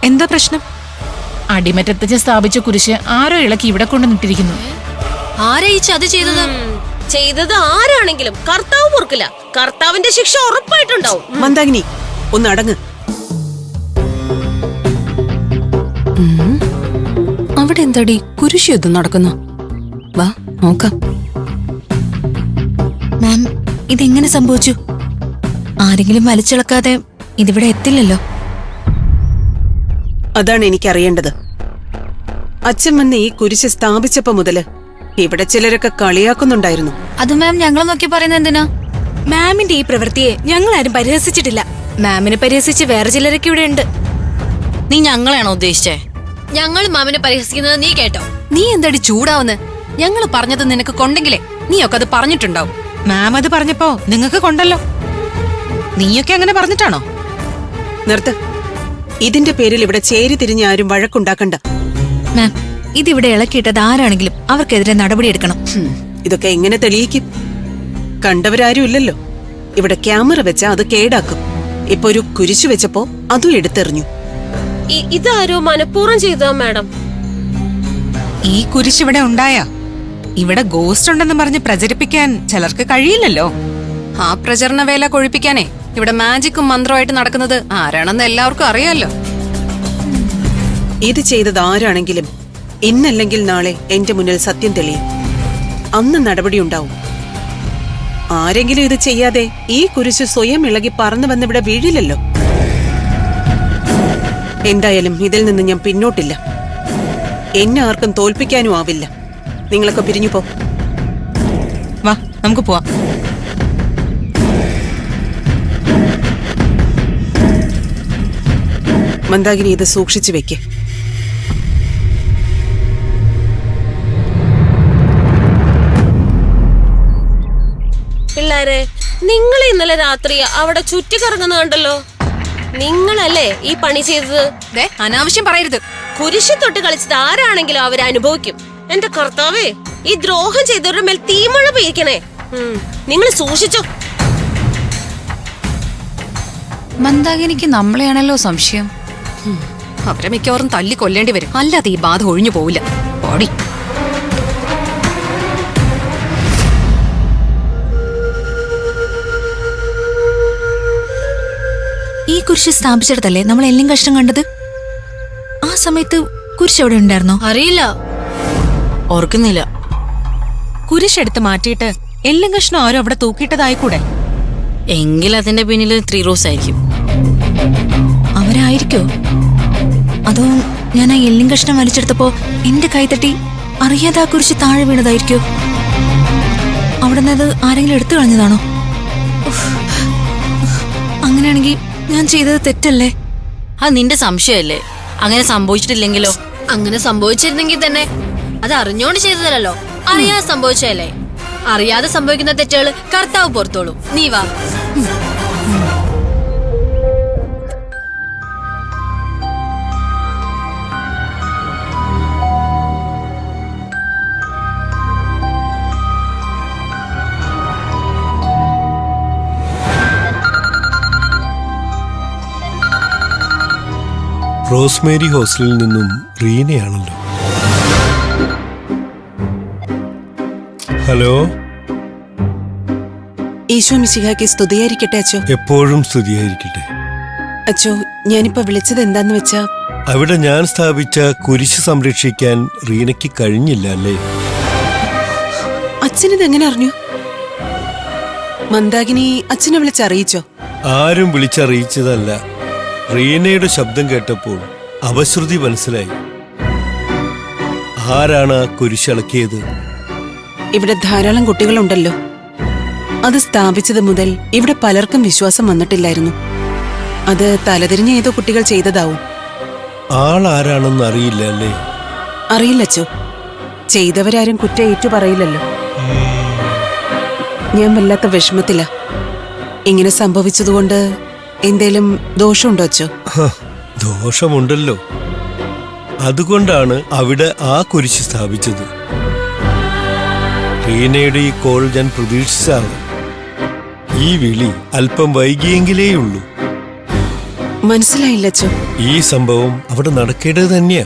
എന്താ പ്രശ്നം? അടിമറ്റത്തച്ഛൻ സ്ഥാപിച്ച കുരിശ് ആരോ ഇളക്കി ഇവിടെ കൊണ്ട് നിട്ടിരിക്കുന്നു. ആരാ ഈ ചതി ചെയ്തത്? ചെയ്തത് ആരാണെങ്കിലും കർത്താവ് പൊറുക്കില്ല. കർത്താവിന്റെ ശിക്ഷ ഉറപ്പായിട്ടുണ്ടാവും. മന്ദാകിനി, ഒന്ന് അടങ്ങ്. അവിടെ എന്താടി കുരിശ് യുദ്ധം നടക്കുന്നു? വാ നോക്കാം. മാം, ഇതെങ്ങനെ സംഭവിച്ചു? ആരെങ്കിലും വലിച്ചിളക്കാതെ ഇതിവിടെ എത്തില്ലല്ലോ. അതാണ് എനിക്കറിയേണ്ടത്. അച്ഛൻ വന്ന് ഈ കുരിശ് സ്ഥാപിച്ചപ്പോ മുതല് ഇവിടെ ചിലരൊക്കെ കളിയാക്കുന്നുണ്ടായിരുന്നു. അത് മാം ഞങ്ങൾ നോക്കി പറയുന്നത് എന്തിനാ? മാമിന്റെ ഈ പ്രവൃത്തിയെ ഞങ്ങൾ ആരും പരിഹസിച്ചിട്ടില്ല. മാമിനെ പരിഹസിച്ച് വേറെ ചിലരൊക്കെ ഇവിടെ ഉണ്ട്. നീ ഞങ്ങളെയാണോ ഉദ്ദേശിച്ചേ? ഞങ്ങൾ മാമിനെ പരിഹസിക്കുന്നത് നീ കേട്ടോ? നീ എന്താടി ചൂടാവുന്നത്? ഞങ്ങൾ പറഞ്ഞത് നിനക്ക് കൊണ്ടെങ്കിലേ നീയൊക്കെ അത് പറഞ്ഞിട്ടുണ്ടാവും. മാം അത് പറഞ്ഞപ്പോ നിങ്ങക്ക് കൊണ്ടല്ലോ. നീയൊക്കെ അങ്ങനെ പറഞ്ഞിട്ടാണോ? നിർത്ത്. ഇതിന്റെ പേരിൽ ഇവിടെ ചേരി തിരിഞ്ഞ് ആരും വഴക്കുണ്ടാക്കണ്ട. മാം, ഇതിവിടെ ഇളക്കിയിട്ടത് ആരാണെങ്കിലും അവർക്കെതിരെ നടപടിയെടുക്കണം. ഇതൊക്കെ എങ്ങനെ തെളിയിക്കും? കണ്ടവരാരും ഇല്ലല്ലോ. ഇവിടെ ക്യാമറ വെച്ചാ അത് കേടാക്കും. ഇപ്പൊ ഒരു കുരിശു വെച്ചപ്പോ അതും എടുത്തെറിഞ്ഞു. ഇതാരോ മനഃപൂർവ്വം ചെയ്തോ മാഡം? ഈ കുരിശ് ഇവിടെ ഉണ്ടായ ഇവിടെ ഗോസ്റ്റ് ഉണ്ടെന്ന് പറഞ്ഞ് പ്രചരിപ്പിക്കാൻ ചിലർക്ക് കഴിയില്ലല്ലോ. ആ പ്രചരണ വേല കൊഴിപ്പിക്കാനേ ഇവിടെ മാജിക്കും മന്ത്രമായിട്ട് നടക്കുന്നത് ആരാണെന്ന് എല്ലാവർക്കും അറിയാലോ. ഇത് ചെയ്തത് ആരാണെങ്കിലും ഇന്നല്ലെങ്കിൽ നാളെ എന്റെ മുന്നിൽ സത്യം തെളിയും. അന്ന് നടപടി ഉണ്ടാവും. ആരെങ്കിലും ഇത് ചെയ്യാതെ ഈ കുരിശ് സ്വയം ഇളകി പറന്നു വന്നിവിടെ വീഴില്ലല്ലോ. എന്തായാലും ഇതിൽ നിന്ന് ഞാൻ പിന്നോട്ടില്ല. എന്നെ ആർക്കും തോൽപ്പിക്കാനും ആവില്ല. നിങ്ങളൊക്കെ പിരിഞ്ഞു പോ. വാ, നമുക്ക് പോവാം. മന്ദാകിനി, ഇത് സൂക്ഷിച്ചു വെക്ക്. പിള്ളേരെ, നിങ്ങൾ ഇന്നലെ രാത്രി അവിടെ ചുറ്റിക്കറങ്ങുന്ന കണ്ടല്ലോ. നിങ്ങളല്ലേ ഈ പണി ചെയ്തത്? അനാവശ്യം പറയരുത്. കുരിശി തൊട്ട് കളിച്ചത് ആരാണെങ്കിലും അവരനുഭവിക്കും. എന്റെ കർത്താവേ, ഈ ദ്രോഹം ചെയ്തവരുടെ മേൽ തീമഴ പെയ്യിക്കണേ. നിങ്ങൾ സൂക്ഷിച്ചോ. മന്ദാകിനിക്ക് നമ്മളെയാണല്ലോ സംശയം. അവരെ മിക്കവാറും തല്ലി കൊല്ലേണ്ടി വരും. അല്ലാതെ ഈ ബാധ ഒഴിഞ്ഞു പോവില്ല. ഓടി. ഈ കുരിശ് സ്ഥാപിച്ചിടത്തല്ലേ നമ്മൾ എല്ലാം കഷ്ടം കണ്ടത്? ആ സമയത്ത് കുരിശ് എവിടെ ഉണ്ടായിരുന്നോ? അറിയില്ല, ഓർക്കുന്നില്ല. കുരിശെടുത്ത് മാറ്റിയിട്ട് എല്ലാം കഷ്ണം ആരും അവിടെ തൂക്കിയിട്ടതായിക്കൂടെ? എങ്കിൽ അതിന്റെ പിന്നിൽ 3 റോസ് ആയിരിക്കും. അവരായിരിക്കോ? അതോ ഞാൻ ആ എല്ലും കഷ്ണം വലിച്ചെടുത്തപ്പോ എന്റെ കൈ തട്ടി അറിയാതെ ആ കുരിശ് താഴെ വീണതായിരിക്കോ? അവിടെ നിന്ന് അത് ആരെങ്കിലും എടുത്തു കളഞ്ഞതാണോ? അങ്ങനെയാണെങ്കിൽ ഞാൻ ചെയ്തത് തെറ്റല്ലേ? അത് നിന്റെ സംശയമല്ലേ? അങ്ങനെ സംഭവിച്ചിട്ടില്ലെങ്കിലോ? അങ്ങനെ സംഭവിച്ചിരുന്നെങ്കിൽ തന്നെ അത് അറിഞ്ഞോണ്ട് ചെയ്തതല്ലോ, അറിയാതെ സംഭവിച്ചതല്ലേ. അറിയാതെ സംഭവിക്കുന്ന തെറ്റുകൾ കർത്താവ് പുറത്തോളൂ. നീ വാ. റോസ്മേരി ഹോസ്റ്റലിൽ നിന്നും റീനയാണല്ലോ. ഹലോ. ഈശോ മിശിഹായ്ക്ക് സ്തുതിയായിരിക്കട്ടെ അച്ചോ. എപ്പോഴും സ്തുതിയായിരിക്കട്ടെ. അച്ചോ, ഞാനിപ്പോ വിളിച്ചത് എന്താന്ന് വെച്ചാ, അവിടെ ഞാൻ സ്ഥാപിച്ച കുരിശ് സംരക്ഷിക്കാൻ റീനയ്ക്ക് കഴിഞ്ഞില്ല അല്ലേ? അച്ഛനിത് എങ്ങനെ അറിഞ്ഞു? മന്ദാകിനി അച്ഛനെ വിളിച്ചറിയിച്ചോ? ആരും വിളിച്ചറിയിച്ചതല്ല. റീനയുടെ ശബ്ദം കേട്ടപ്പോൾ അപശ്രുതി മനസ്സിലായി. ആരാണ് കുരിശിളക്കിയത്? ഇവിടെ ധാരാളം കുട്ടികളുണ്ടല്ലോ. അത് സ്ഥാപിച്ചത് മുതൽ ഇവിടെ പലർക്കും വിശ്വാസം വന്നിട്ടില്ലായിരുന്നു. അത് തലതിരിഞ്ഞ ഏതോ കുട്ടികൾ ചെയ്തതാവും. ആളാരാണെന്ന് അറിയില്ല അല്ലേ? അറിയില്ലച്ചോ. ചെയ്തവരാരും കുറ്റം ഏറ്റു പറയില്ലല്ലോ. ഞാൻ വല്ലാത്ത വിഷമത്തില. ഇങ്ങനെ സംഭവിച്ചതുകൊണ്ട് എന്തേലും ദോഷമുണ്ടോ അച്ചോ? ദോഷമുണ്ടല്ലോ. അതുകൊണ്ടാണ് അവിടെ ആ കുരിശ് സ്ഥാപിച്ചത്. റീനയുടെ ഈ കോൾ ഞാൻ പ്രതീക്ഷിച്ചാണ്. ഈ വിളി അല്പം വൈകിയെങ്കിലേയുള്ളൂ. മനസ്സിലായില്ല അച്ചോ. ഈ സംഭവം അവിടെ നടക്കേണ്ടത് തന്നെയാ.